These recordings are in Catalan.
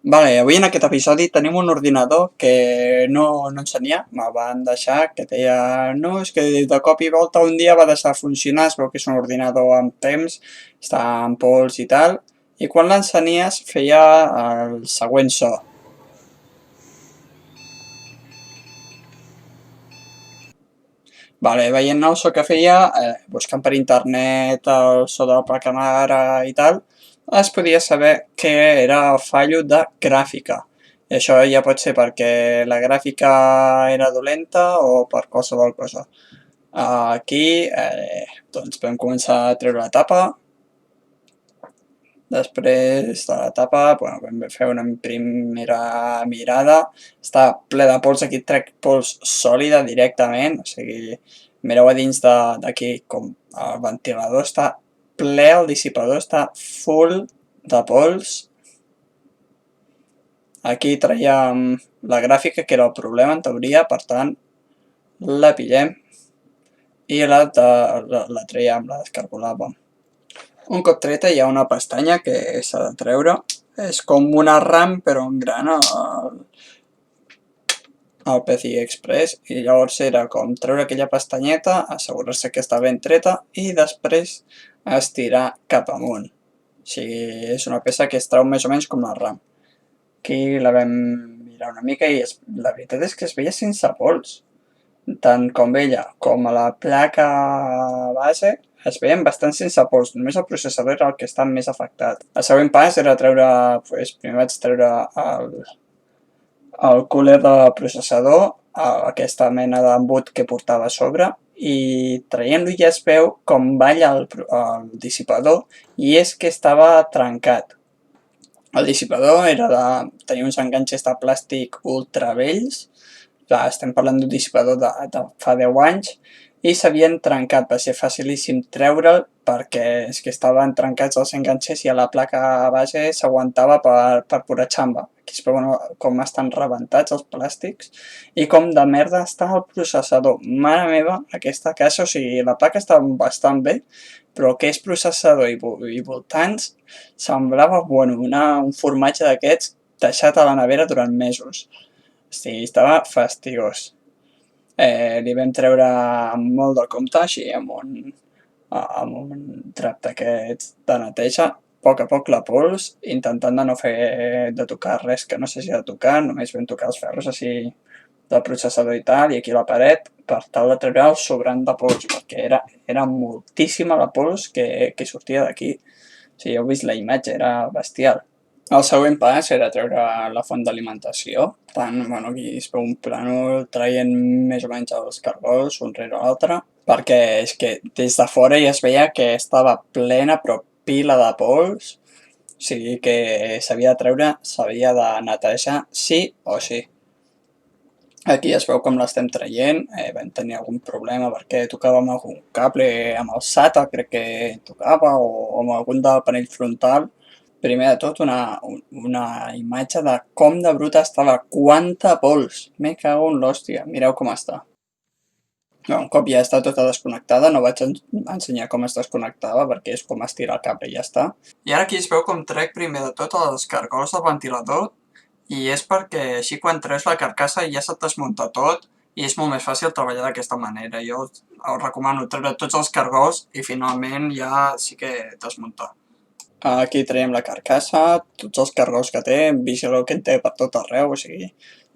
Vale, avui en aquest episodi tenim un ordinador que no ensenia, me'l van deixar, que deia, no, és que de cop i volta un dia va deixar de funcionar, es veu que és un ordinador amb temps, està en pols i tal, i quan l'encenies feia el següent so. Vale, veient el so que feia, buscant per internet el so de la placa mare i tal, es podia saber que era el fallo de gràfica. I això ja pot ser perquè la gràfica era dolenta o per qualsevol cosa. Aquí doncs vam començar a treure la tapa. Després de la tapa, bueno, vam fer una primera mirada. Està ple de pols, aquí trec pols sòlida directament, o sigui, mireu a dins d'aquí com el ventilador està ple, el dissipador està full de pols. Aquí traiem la gràfica, que era el problema en teoria, per tant, la pillem i la traiem, la descargolàvem. Un cop treta hi ha una pestanya que s'ha de treure. És com una RAM però en gran al PCI Express i llavors era com treure aquella pestanyeta, assegurar-se que està ben treta i després estirar cap amunt. O sigui, és una peça que es treu més o menys com la RAM. Aquí la vam mirar una mica i la veritat és que es veia sense pols. Tant com ella com a la placa base es veien bastant sense pols, només el processador era el que està més afectat. El següent pas era treure, primer vaig treure el cooler del processador, aquesta mena d'embut que portava a sobre, i traient-lo ja es veu com balla el dissipador i és que estava trencat. El dissipador tenia uns enganxes de plàstic ultra vells, estem parlant d'un dissipador de fa 10 anys, i s'havien trencat, va ser facilíssim treure'l perquè és que estaven trencats els enganxes i a la placa base s'aguantava per pura xamba. Aquí es veuen com estan rebentats els plàstics i com de merda està el processador. Mare meva, aquesta caixa, o sigui, la placa està bastant bé, però el que és processador i voltants semblava, bueno, un formatge d'aquests deixat a la nevera durant mesos. Sí, estava fastigós. Li vam treure amb molt de compte, així amb un drap d'aquests de neteja, a poc la pols, intentant de no fer de tocar res que no s'hagi de tocar, només vam tocar els ferros així del processador i tal, i aquí la paret, per tal de treure el sobrant de pols, perquè era moltíssima la pols que sortia d'aquí. O sigui, heu vist la imatge, era bestial. El següent pas era treure la font d'alimentació. Tant, bueno, aquí es veu un plànol traient més o menys els cargols un rere l'altre, perquè és que des de fora ja es veia que estava plena però pila de pols, o sigui que s'havia de treure, s'havia de netejar sí o sí. Aquí es veu com l'estem traient, vam tenir algun problema perquè tocava amb algun cable, amb el SATA crec que tocava, o amb algun del panell frontal. Primer de tot una imatge de com de bruta estava, quanta pols, me cago en l'hòstia, mireu com està. Un cop ja està tota desconnectada, no vaig ensenyar com es desconnectava perquè és com estirar el cable i ja està. I ara aquí es veu com trec primer de tot els cargols del ventilador i és perquè així quan treus la carcassa ja se't desmunta tot i és molt més fàcil treballar d'aquesta manera. Jo us recomano treure tots els cargols i finalment ja sí que desmuntar. Aquí traiem la carcassa, tots els cargols que té, vigileu que en té per tot arreu, o sigui,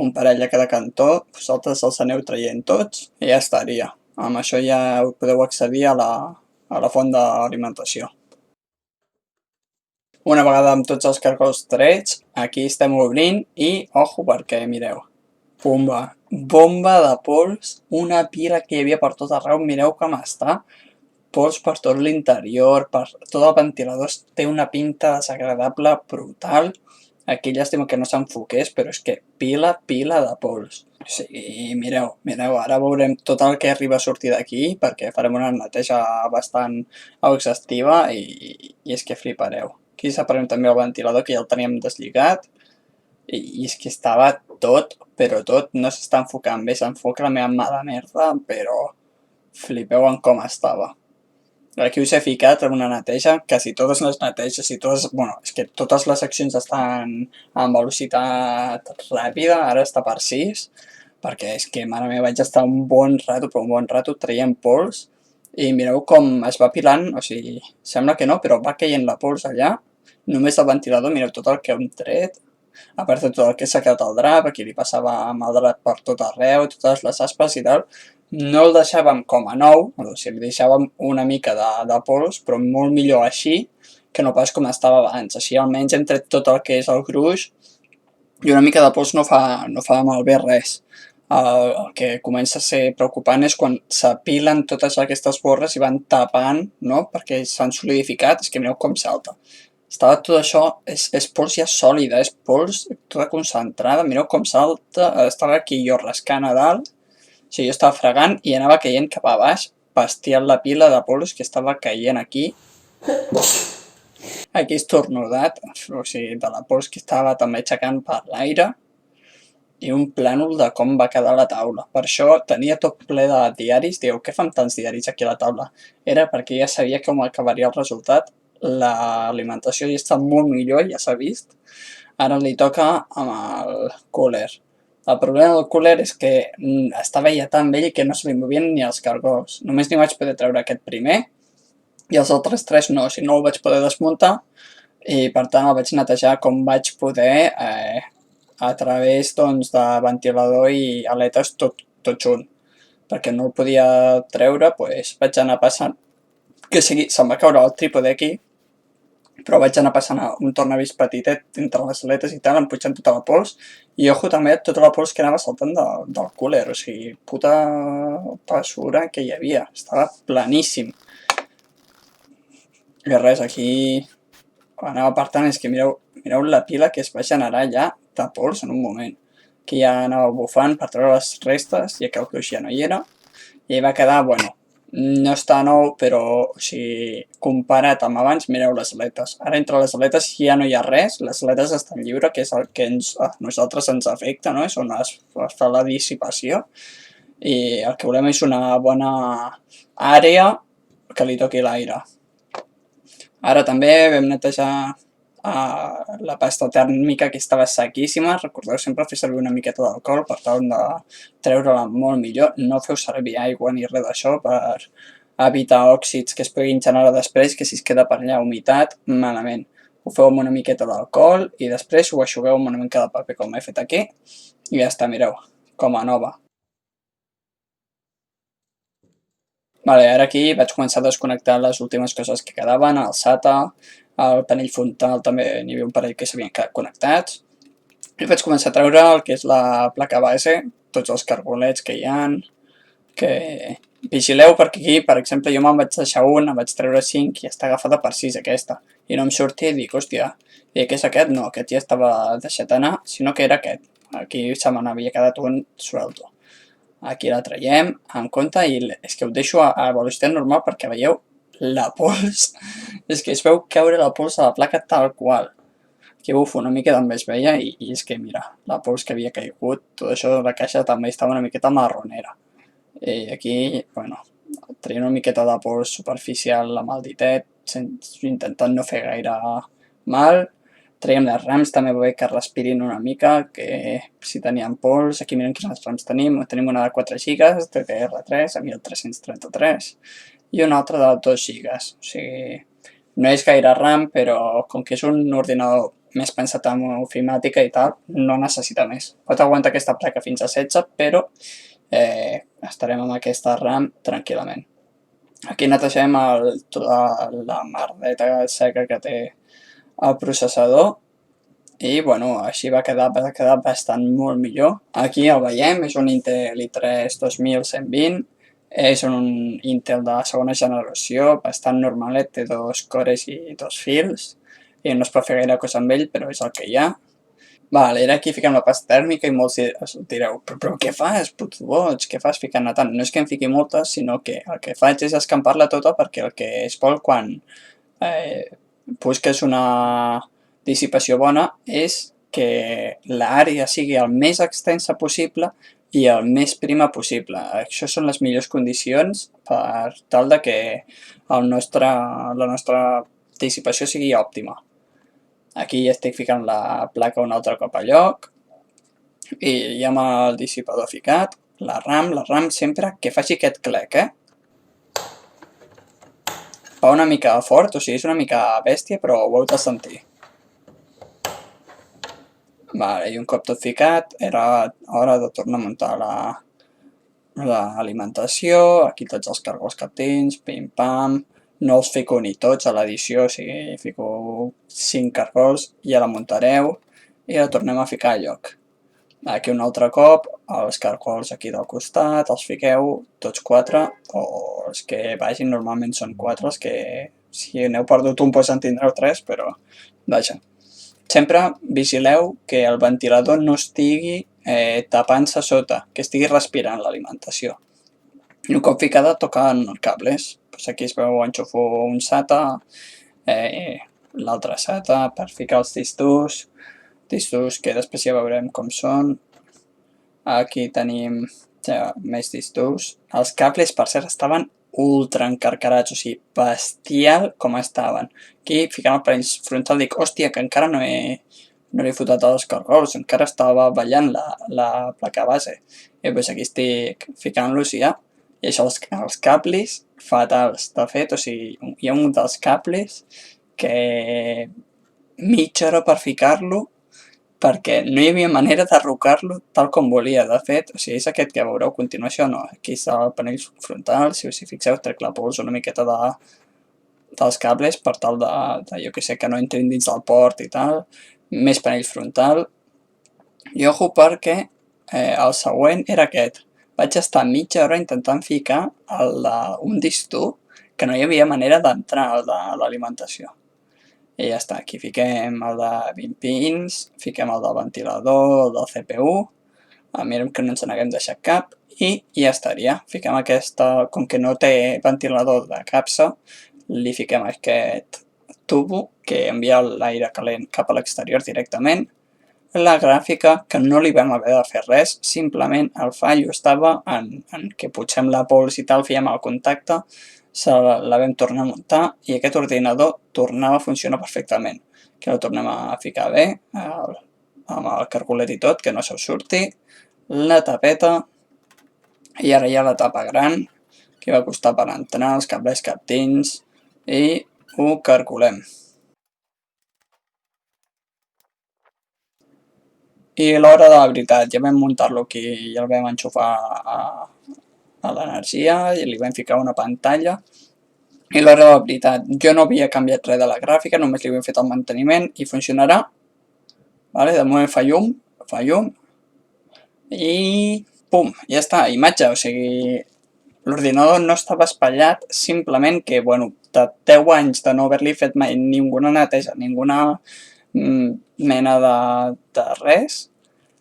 un parell a cada cantó, vosaltres els aneu traient tots i ja estaria. Amb això ja podeu accedir a la font d'alimentació. Una vegada amb tots els cargols trets, aquí estem obrint i, ojo, perquè mireu, bomba, bomba de pols, una pila que hi havia per tot arreu, mireu com està, pols per tot l'interior, per tot el ventilador, té una pinta desagradable brutal. Aquí llàstima que no s'enfoqués, però és que pila de pols. O sigui, mireu, ara veurem tot el que arriba a sortir d'aquí, perquè farem una neteja bastant exhaustiva i és que flipareu. Aquí separem també el ventilador, que ja el teníem deslligat, i és que estava tot, però tot, no s'està enfocant bé, s'enfoca la meva mà de merda, però flipeu en com estava. Aquí us he ficat en una neteja, quasi totes les neteges i totes, bueno, és que totes les seccions estan en velocitat ràpida, ara està per 6, perquè és que, mare meva, vaig estar un bon rato, però un bon rato traient pols, i mireu com es va pilant, o sigui, sembla que no, però va caient la pols allà, només el ventilador, mireu tot el que hem tret, a part de tot el que s'ha quedat al drap, aquí li passava amb el drap per tot arreu, totes les aspes i tal, no el deixàvem com a nou, o sigui, li deixàvem una mica de pols, però molt millor així que no pas com estava abans. Així almenys hem tret tot el que és el gruix i una mica de pols no fa malbé res. El que comença a ser preocupant és quan s'apilen totes aquestes borres i van tapant, no?, perquè s'han solidificat, és que mireu com salta. Estava tot això, és pols ja sòlida, és pols tota concentrada, mireu com salta, estava aquí jo rascant a dalt, o sigui, jo estava fregant i anava caient cap a baix, pastiant la pila de pols que estava caient aquí. Aquí estornudat, o sigui, de la pols que estava també aixecant per l'aire, i un plànol de com va quedar la taula. Per això tenia tot ple de diaris. Dieu, què fan tants diaris aquí a la taula? Era perquè ja sabia com acabaria el resultat. L'alimentació ja està molt millor, ja s'ha vist. Ara li toca amb el cooler. El problema del cooler és que estava ja tan vell que no se li movien ni els cargols. Només n'hi vaig poder treure aquest primer i els altres 3 no, si no el vaig poder desmuntar i per tant el vaig netejar com vaig poder a través doncs, de ventilador i aletes tot junt. Perquè no el podia treure, doncs vaig anar passant, que sigui, se'm va caure el trípode aquí, però vaig anar passant un tornavís petitet entre les aletes i tal, empujant tota la pols, i ojo també tota la pols que anava saltant del cooler, o sigui, puta passura que hi havia, estava planíssim. I res, aquí anava apartant, és que mireu la pila que es va generar ja de pols en un moment, que ja anava bufant per treure les restes, ja que el gruix ja no hi era, i va quedar, bueno, no està nou, però, o sigui, comparat amb abans, mireu les aletes. Ara entre les aletes ja no hi ha res, les aletes estan lliures, que és el que a nosaltres ens afecta, no? És on es fa la dissipació. I el que volem és una bona àrea que li toqui l'aire. Ara també vam netejar la pasta tèrmica que estava sequíssima. Recordeu sempre fer servir una miqueta d'alcohol per tal de treure-la molt millor. No feu servir aigua ni res d'això per evitar òxids que es puguin generar després, que si es queda per allà humitat, malament. Ho feu amb una miqueta d'alcohol i després ho aixugueu amb una mica de paper com he fet aquí i ja està, mireu, com a nova. Vale, ara aquí vaig començar a desconnectar les últimes coses que quedaven, el SATA, el panell frontal també n'hi havia un parell que s'havien quedat connectats. I vaig començar a treure el que és la placa base, tots els cargolets que hi ha, que vigileu perquè aquí, per exemple, jo me'n vaig deixar un, em vaig treure 5 i està agafada per 6 aquesta. I no em sortia i dic, hòstia, i què és aquest? No, aquest ja estava deixat anar, sinó que era aquest. Aquí se me n'havia quedat un suelto. Aquí la traiem en compte i és que ho deixo a velocitat normal perquè veieu la pols, és que es veu caure la pols a la placa tal qual. Aquí bufo una mica també es veia i és que mira, la pols que havia caigut, tot això de la caixa també estava una miqueta marronera. I aquí, bueno, traient una miqueta de pols superficial amb el ditet, intentant no fer gaire mal. Traiem les rams, també va bé que respirin una mica, que si tenien pols, aquí mirem quines rams tenim. Tenim una de 4 GB, DDR3 a 1333 i una altra de 2 GB. O sigui, no és gaire RAM, però com que és un ordinador més pensat en ofimàtica i tal, no necessita més. Pot aguantar aquesta placa fins a 16, però estarem amb aquesta RAM tranquil·lament. Aquí netegem tota la merdeta seca que té el processador i bueno, així va quedar bastant molt millor. Aquí el veiem, és un Intel i3 2120, és un Intel de segona generació, bastant normalet, té 2 cores i 2 fils, i no es pot fer gaire cosa amb ell, però és el que hi ha. Vale, ara aquí fiquem la pasta tèrmica i molts direu, però què fas, puto boig, què fas ficant-ne tant? No és que en fiqui moltes, sinó que el que faig és escampar-la tota perquè el que es vol quan busques una dissipació bona és que l'àrea sigui el més extensa possible i el més prima possible. Això són les millors condicions per tal de que la nostra dissipació sigui òptima. Aquí estic ficant la placa un altre cop a lloc i ja amb el dissipador ficat, la RAM sempre que faci aquest clec, Va una mica fort, o sigui, és una mica bèstia, però ho heu de sentir. Vale, i un cop tot ficat, era hora de tornar a muntar l'alimentació, aquí tots els cargols captins, pim-pam, no els fico ni tots a l'edició, o sigui, fico 5 cargols, ja la muntareu i la tornem a ficar a lloc. Aquí un altre cop, els cargols aquí del costat, els fiqueu tots 4, o els que vagin normalment són 4, els que si n'heu perdut un doncs en tindreu 3, però vaja. Sempre vigileu que el ventilador no estigui tapant-se sota, que estigui respirant l'alimentació. I un cop ficada toquen cables. Pues aquí es veu enxufo un SATA, l'altre SATA per ficar els discos que després ja veurem com són. Aquí tenim més discos. Els cables, per cert, estaven ultra encarcarats, o sigui, bestial com estaven. Aquí, ficant el parell frontal, dic, hòstia, que encara no he fotat els cargols, encara estava ballant la placa base. I doncs aquí estic ficant-los ja. I això, els cables fatals. De fet, o sigui, hi ha un dels cables que mitja hora per ficar-lo perquè no hi havia manera d'arrucar-lo tal com volia. De fet, o sigui, és aquest que veureu a continuació, no? Aquí està el panell frontal, si us hi fixeu, trec la pols una miqueta dels cables per tal de, jo que sé, que no entrin dins del port i tal. Més panell frontal. I ojo perquè el següent era aquest. Vaig estar mitja hora intentant ficar un disc dur que no hi havia manera d'entrar al de l'alimentació. I ja està, aquí fiquem el de 20 pins, fiquem el del ventilador, el del CPU, mirem que no ens n'haguem deixat cap i ja estaria. Fiquem aquesta, com que no té ventilador de capsa, li fiquem aquest tubo que envia l'aire calent cap a l'exterior directament. La gràfica, que no li vam haver de fer res, simplement el fallo estava en que potser amb la pols i tal fèiem el contacte, la vam tornar a muntar i aquest ordinador tornava a funcionar perfectament. Aquí el tornem a ficar bé, amb el cargolet i tot, que no se us surti, la tapeta, i ara ja la tapa gran, que va costar per entrar, els cables captins, i ho cargolem. I a l'hora de la veritat, ja vam muntar-lo aquí, ja el vam enxufar a l'energia i li vam ficar una pantalla. I a l'hora de la veritat, jo no havia canviat res de la gràfica, només li havia fet el manteniment i funcionarà. Vale? De moment fa llum, i pum, ja està, imatge, o sigui, l'ordinador no estava espatllat, simplement que, bueno, de 10 anys de no haver-li fet mai ninguna neteja, ninguna mena de res,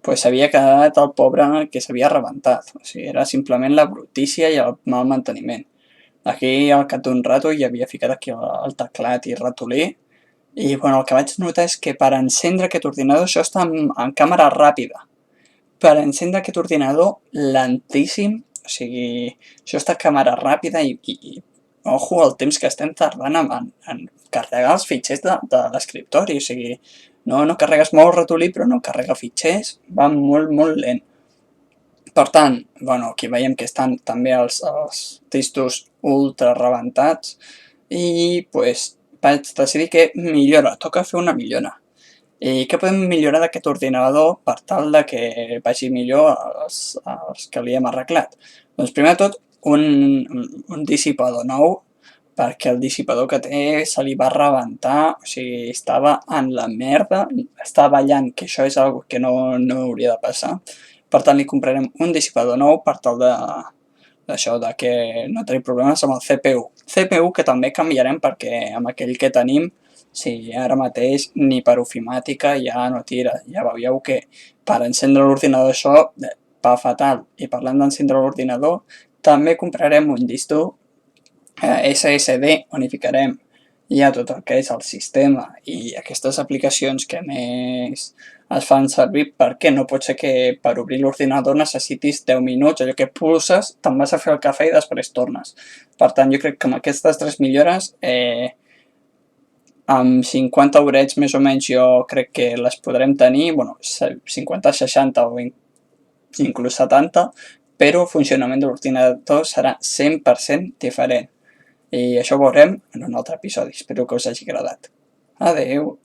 pues s'havia quedat el pobre que s'havia rebentat. O sigui, era simplement la brutícia i el mal manteniment. Aquí, al cap d'un rato, hi havia ficat aquí el teclat i ratolí, i bueno, el que vaig notar és que per encendre aquest ordinador, això està en càmera ràpida. Per encendre aquest ordinador, lentíssim, o sigui, això està a càmera ràpida i ojo el temps que estem tardant en carregar els fitxers de l'escriptori, o sigui, no carregues molt el ratolí, però no carrega fitxers, va molt, molt lent. Per tant, bueno, aquí veiem que estan també els discos ultra rebentats i pues, vaig decidir que millora, toca fer una millora. I què podem millorar d'aquest ordinador per tal de que vagi millor els que li hem arreglat? Doncs primer de tot un dissipador nou, perquè el dissipador que té se li va rebentar, o sigui, estava en la merda, estava ballant, que això és una que no hauria de passar. Per tant, li comprarem un dissipador nou per tal d'això, de que no tenim problemes amb el CPU. CPU que també canviarem perquè amb aquell que tenim, si ara mateix ni per ofimàtica ja no tira. Ja veieu que per encendre l'ordinador això va fatal. I parlant d'encendre l'ordinador, també comprarem un disc dur SSD on hi ficarem hi ha tot el que és el sistema i aquestes aplicacions que més es fan servir, perquè no pot ser que per obrir l'ordinador necessitis 10 minuts, allò que pulses, te'n vas a fer el cafè i després tornes. Per tant, jo crec que amb aquestes tres millores, amb 50 horets més o menys jo crec que les podrem tenir, bueno, 50, 60 o inclús 70, però el funcionament de l'ordinador serà 100% diferent. I això ho veurem en un altre episodi. Espero que us hagi agradat. Adeu!